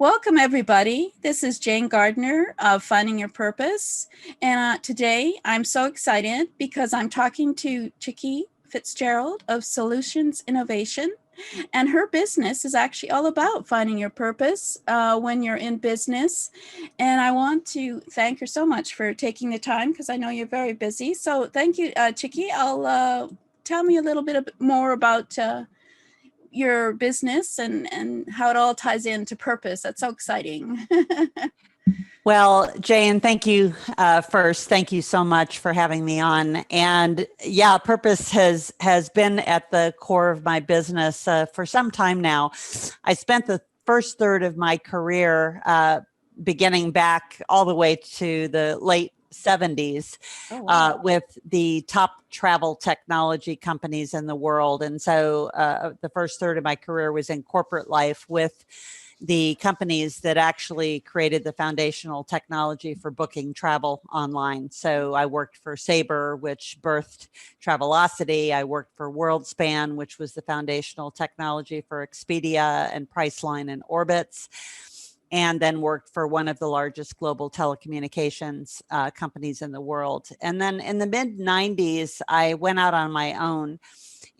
Welcome, everybody. This is Jane Gardner of Finding Your Purpose. And today I'm so excited because I'm talking to Chicke Fitzgerald of Solutions Innovation. And her business is actually all about finding your purpose when you're in business. And I want to thank her so much for taking the time because I know you're very busy. So thank you, Chicke. Tell me a little bit more about your business and how it all ties into purpose. That's so exciting. Well, Jane, thank you first. Thank you so much for having me on. And yeah, purpose has been at the core of my business for some time now. I spent the first third of my career beginning back all the way to the late 70s with the top travel technology companies in the world. And so the first third of my career was in corporate life with the companies that actually created the foundational technology for booking travel online. So I worked for Sabre, which birthed 𝗴𝗶𝘃𝗶𝘵. I worked for WorldSpan, which was the foundational technology for Expedia and Priceline and Orbitz, and then worked for one of the largest global telecommunications companies in the world. And then in the mid 90s, I went out on my own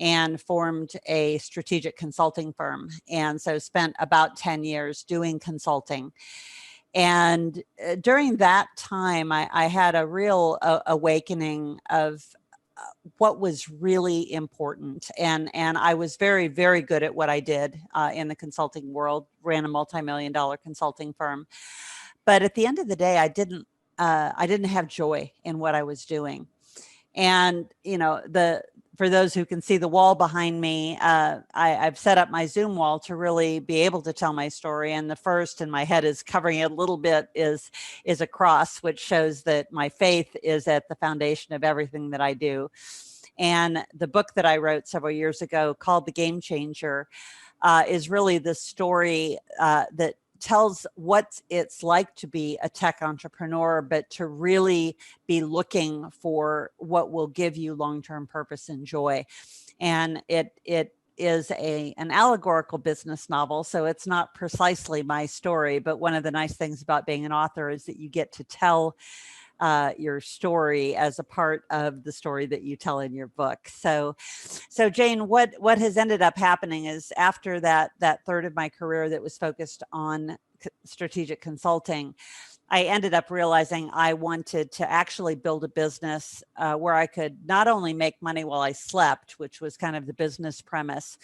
and formed a strategic consulting firm. And so spent about 10 years doing consulting. And during that time, I had a real awakening of what was really important. And I was very, very good at what I did in the consulting world, ran a multi-million-dollar consulting firm. But at the end of the day, I didn't have joy in what I was doing. And, you know, for those who can see the wall behind me, I've set up my Zoom wall to really be able to tell my story. And the first, and my head is covering it a little bit, is a cross, which shows that my faith is at the foundation of everything that I do. And the book that I wrote several years ago called The Game Changer is really the story that tells what it's like to be a tech entrepreneur, but to really be looking for what will give you long-term purpose and joy. And it is an allegorical business novel, so it's not precisely my story, but one of the nice things about being an author is that you get to tell your story as a part of the story that you tell in your book. So Jane, what has ended up happening is after that third of my career that was focused on strategic consulting, I ended up realizing I wanted to actually build a business where I could not only make money while I slept, which was kind of the business premise,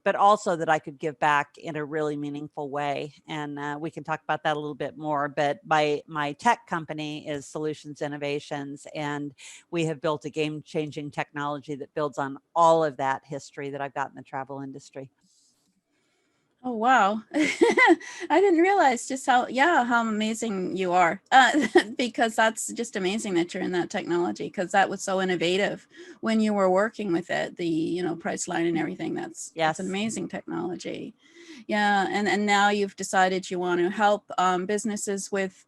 but also that I could give back in a really meaningful way. And we can talk about that a little bit more, but my tech company is Solutions Innovations, and we have built a game-changing technology that builds on all of that history that I've got in the travel industry. Oh, wow. I didn't realize just how amazing you are, because that's just amazing that you're in that technology, because that was so innovative when you were working with it, the, Priceline and everything. That's an amazing technology. Yeah. And now you've decided you want to help businesses with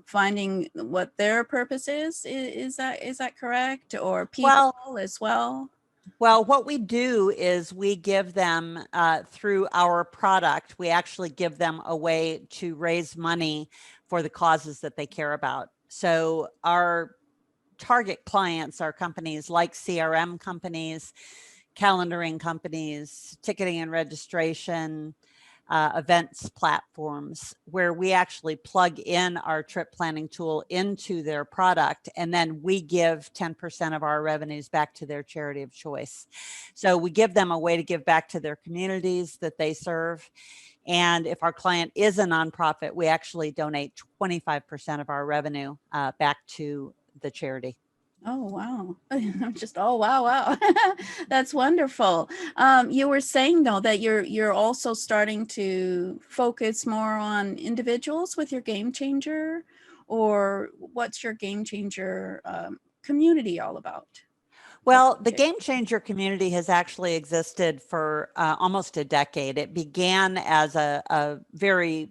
finding what their purpose is. Is that correct? Or people as well? Well, what we do is we give them through our product, we actually give them a way to raise money for the causes that they care about. So our target clients are companies like CRM companies, calendaring companies, ticketing and registration, events platforms, where we actually plug in our trip planning tool into their product, and then we give 10% of our revenues back to their charity of choice. So we give them a way to give back to their communities that they serve. And if our client is a nonprofit, we actually donate 25% of our revenue back to the charity. Oh, wow. Wow. That's wonderful. You were saying, though, that you're also starting to focus more on individuals with your Game Changer, or what's your Game Changer community all about? Well, the Game Changer community has actually existed for almost a decade. It began as a very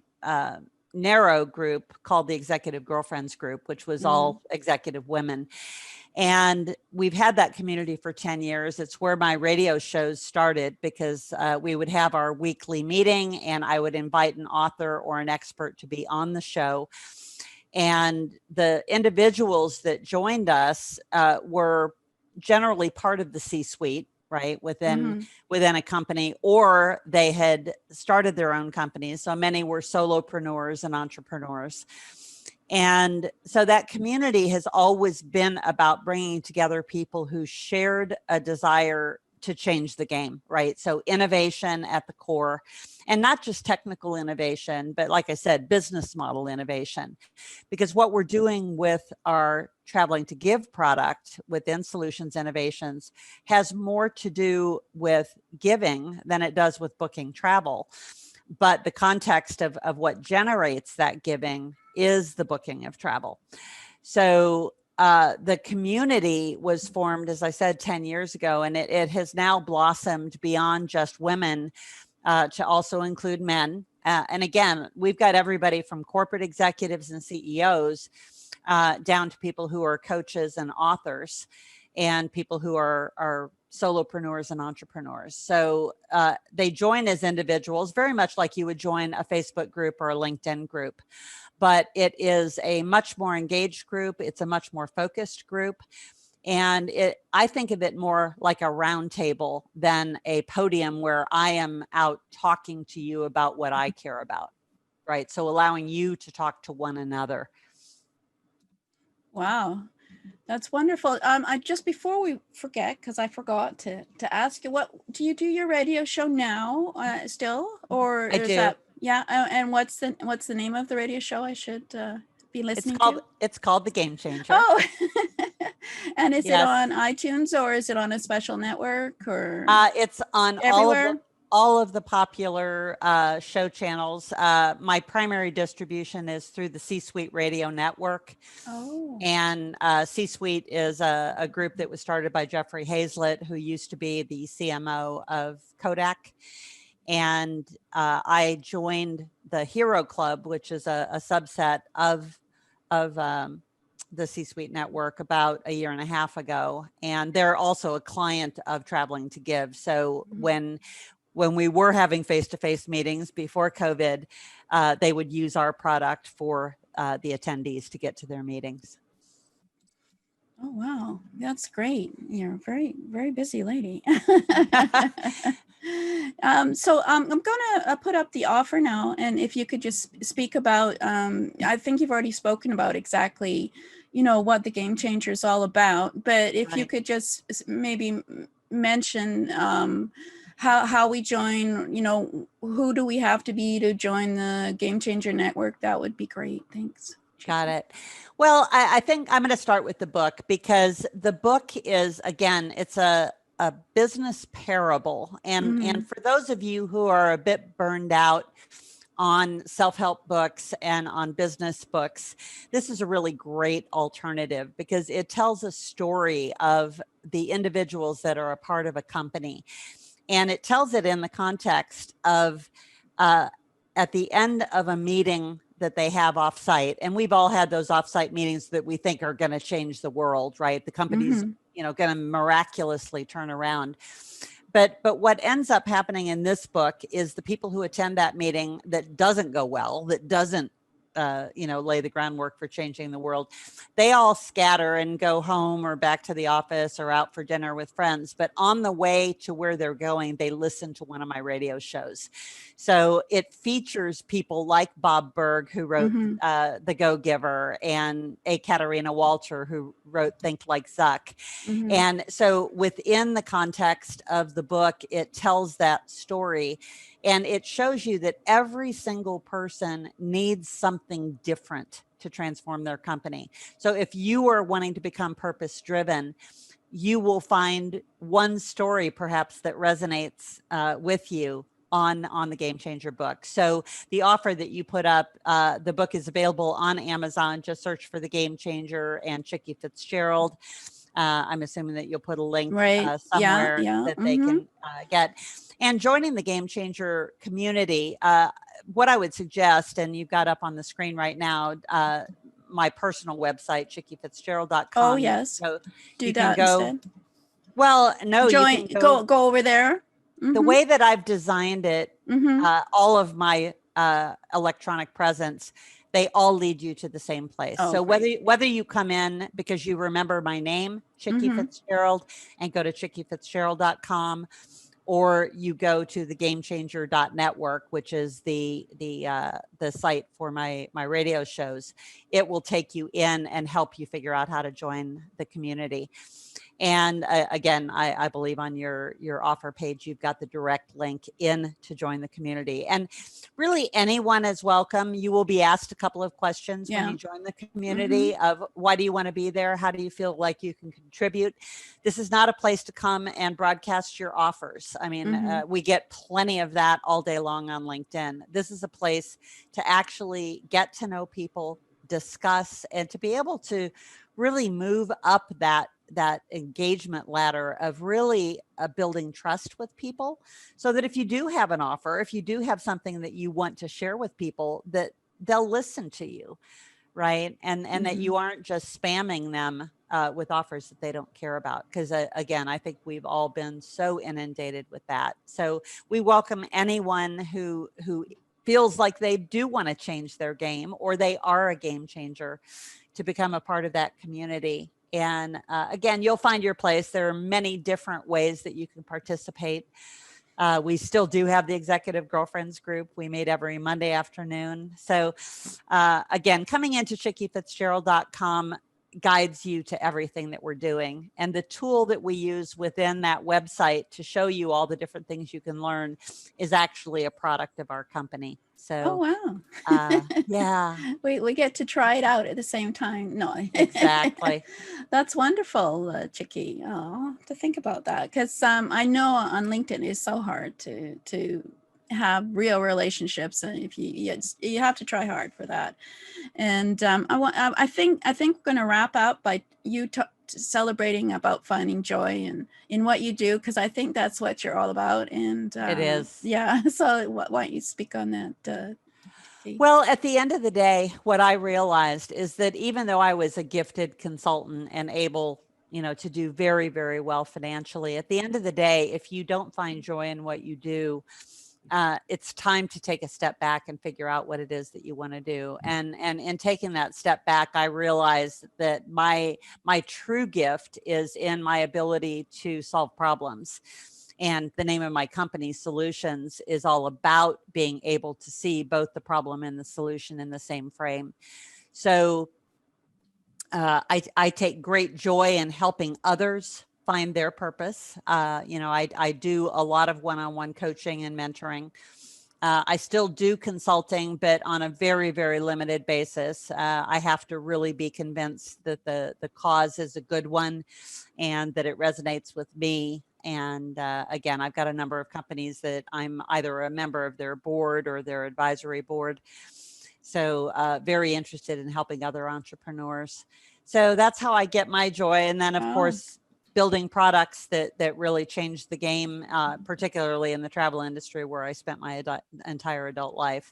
narrow group called the Executive Girlfriends Group, which was all executive women. And we've had that community for 10 years. It's where my radio shows started, because we would have our weekly meeting and I would invite an author or an expert to be on the show. And the individuals that joined us were generally part of the C-suite, right, within a company, or they had started their own companies. So many were solopreneurs and entrepreneurs. And so that community has always been about bringing together people who shared a desire to change the game, right? So innovation at the core, and not just technical innovation, but like I said, business model innovation. Because what we're doing with our Traveling to Give product within Solutions Innovations has more to do with giving than it does with booking travel. But the context of what generates that giving is the booking of travel. So the community was formed, as I said, 10 years ago, and it has now blossomed beyond just women to also include men. And again, we've got everybody from corporate executives and CEOs down to people who are coaches and authors, and people who are solopreneurs and entrepreneurs. So they join as individuals, very much like you would join a Facebook group or a LinkedIn group. But it is a much more engaged group. It's a much more focused group. And I think of it more like a round table than a podium where I am out talking to you about what I care about, right? So allowing you to talk to one another. Wow. That's wonderful. Just before we forget, because I forgot to ask you, what do you do your radio show now still, or I is do. that, yeah? And what's the name of the radio show I should be listening to? It's called The Game Changer. Oh, and is it Yes. on iTunes, or is it on a special network, or it's on everywhere? all of the popular show channels. My primary distribution is through the C-Suite Radio Network. Oh. And C-Suite is a group that was started by 𝗴𝗴𝗲𝗵𝗵𝗃, who used to be the CMO of Kodak. And I joined the Hero Club, which is a subset of the C-Suite network, about a year and a half ago. And they're also a client of Traveling to Give. So when we were having face-to-face meetings before COVID, they would use our product for the attendees to get to their meetings. Oh, wow. That's great. You're a very, very busy lady. So I'm going to put up the offer now. And if you could just speak about, I think you've already spoken about exactly, what the Game Changer is all about. But if you could just maybe mention how we join, who do we have to be to join the Game Changer Network, that would be great. Thanks. Got it. Well, I think I'm going to start with the book, because the book is, again, it's a business parable. And for those of you who are a bit burned out on self-help books and on business books, this is a really great alternative, because it tells a story of the individuals that are a part of a company. And it tells it in the context of at the end of a meeting that they have offsite. And we've all had those offsite meetings that we think are going to change the world, right? The company's, going to miraculously turn around. But what ends up happening in this book is the people who attend that meeting that doesn't go well, that doesn't lay the groundwork for changing the world, they all scatter and go home or back to the office or out for dinner with friends. But on the way to where they're going, they listen to one of my radio shows. So it features people like Bob Burg, who wrote The Go-Giver, and Ehez𝗴𝗴𝗲𝗺, who wrote Think Like Zuck. And so within the context of the book, it tells that story. And it shows you that every single person needs something different to transform their company. So if you are wanting to become purpose-driven, you will find one story perhaps that resonates with you on the Game Changer book. So the offer that you put up, the book is available on Amazon. Just search for The Game Changer and Chicke Fitzgerald. I'm assuming that you'll put a link somewhere that they can get. And joining the Game Changer community, what I would suggest, and you've got up on the screen right now, my personal website, 𝗵𝗃𝐵𝘃𝐿.com. Oh, yes. So do you that can go. instead. Well, no, Join, you can go over there. The way that I've designed it, Mm-hmm. all of my electronic presence, they all lead you to the same place. Oh, So great. whether you come in because you remember my name, Chicke Fitzgerald, and go to 𝗵𝗃𝐵𝘃𝐿.com, or you go to the gamechanger.network, which is the site for my radio shows, it will take you in and help you figure out how to join the community. And again, I believe on your offer page, you've got the direct link in to join the community. And really anyone is welcome. You will be asked a couple of questions when you join the community of why do you want to be there? How do you feel like you can contribute? This is not a place to come and broadcast your offers. I mean, we get plenty of that all day long on LinkedIn. This is a place to actually get to know people, discuss, and to be able to really move up that engagement ladder of really building trust with people, so that if you do have an offer, if you do have something that you want to share with people, that they'll listen to you, right? And that you aren't just spamming them with offers that they don't care about. Because again, I think we've all been so inundated with that. So we welcome anyone who feels like they do want to change their game, or they are a game changer, to become a part of that community. And again, you'll find your place. There are many different ways that you can participate. We still do have the Executive Girlfriends group. We meet every Monday afternoon. So again, coming into 𝗵𝗃𝐵𝘃𝐿.com guides you to everything that we're doing. And the tool that we use within that website to show you all the different things you can learn is actually a product of our company. So, oh, wow. Yeah. We get to try it out at the same time. No, Exactly. That's wonderful, Chicke. Oh, to think about that, because I know on LinkedIn it's so hard to have real relationships, and if you have to try hard for that. And I think we're going to wrap up by you celebrating about finding joy in what you do, because I think that's what you're all about. And it is. Yeah. So why don't you speak on that? Well, at the end of the day, what I realized is that even though I was a gifted consultant and able, to do very, very well financially, at the end of the day, if you don't find joy in what you do, it's time to take a step back and figure out what it is that you want to do. And in taking that step back, I realized that my true gift is in my ability to solve problems. And the name of my company, Solutionz, is all about being able to see both the problem and the solution in the same frame. So I take great joy in helping others find their purpose. I do a lot of one-on-one coaching and mentoring. I still do consulting, but on a very, very limited basis. I have to really be convinced that the cause is a good one and that it resonates with me. And again, I've got a number of companies that I'm either a member of their board or their advisory board. So very interested in helping other entrepreneurs. So that's how I get my joy. And then, of course, building products that really changed the game, particularly in the travel industry where I spent my entire adult life.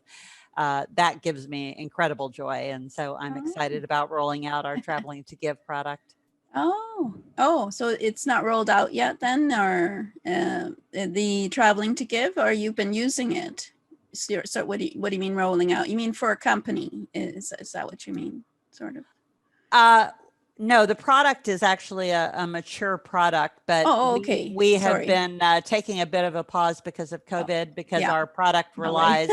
That gives me incredible joy. And so I'm excited about rolling out our Traveling to Give product. Oh, so it's not rolled out yet then, or the Traveling to Give, or you've been using it? So what do you mean rolling out? You mean for a company? Is that what you mean, sort of? No, the product is actually a mature product, but okay. we have been taking a bit of a pause because of COVID, because our product relies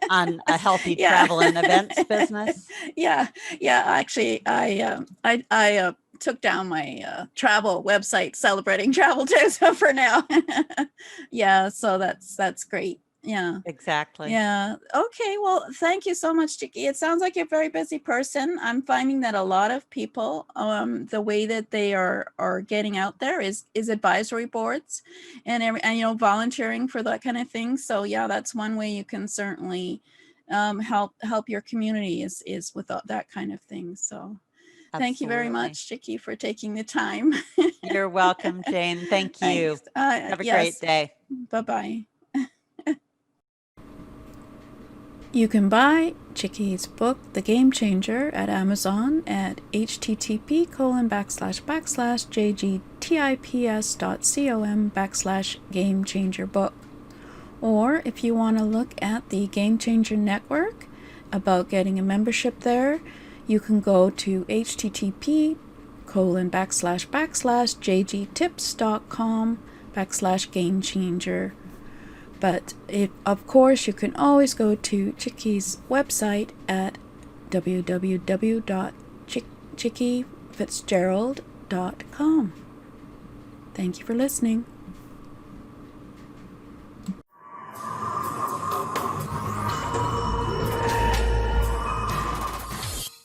on a healthy travel and events business. Yeah. Actually, I took down my travel website celebrating travel tips for now. Yeah, so that's great. Yeah, exactly. Yeah. Okay. Well, thank you so much, Chicke. It sounds like you're a very busy person. I'm finding that a lot of people, the way that they are getting out there is advisory boards and volunteering for that kind of thing. So yeah, that's one way you can certainly help your community is with that kind of thing. So thank you very much, Chicke, for taking the time. You're welcome, Jane. Thank you. Have a great day. Bye-bye. You can buy Chicke's book, The Game Changer, at Amazon at http://jgtips.com/game-changer-book. Or if you want to look at the Game Changer Network, about getting a membership there, you can go to http://jgtips.com/game-changer. But of course, you can always go to Chicke's website at www.chickefitzgerald.com. Thank you for listening.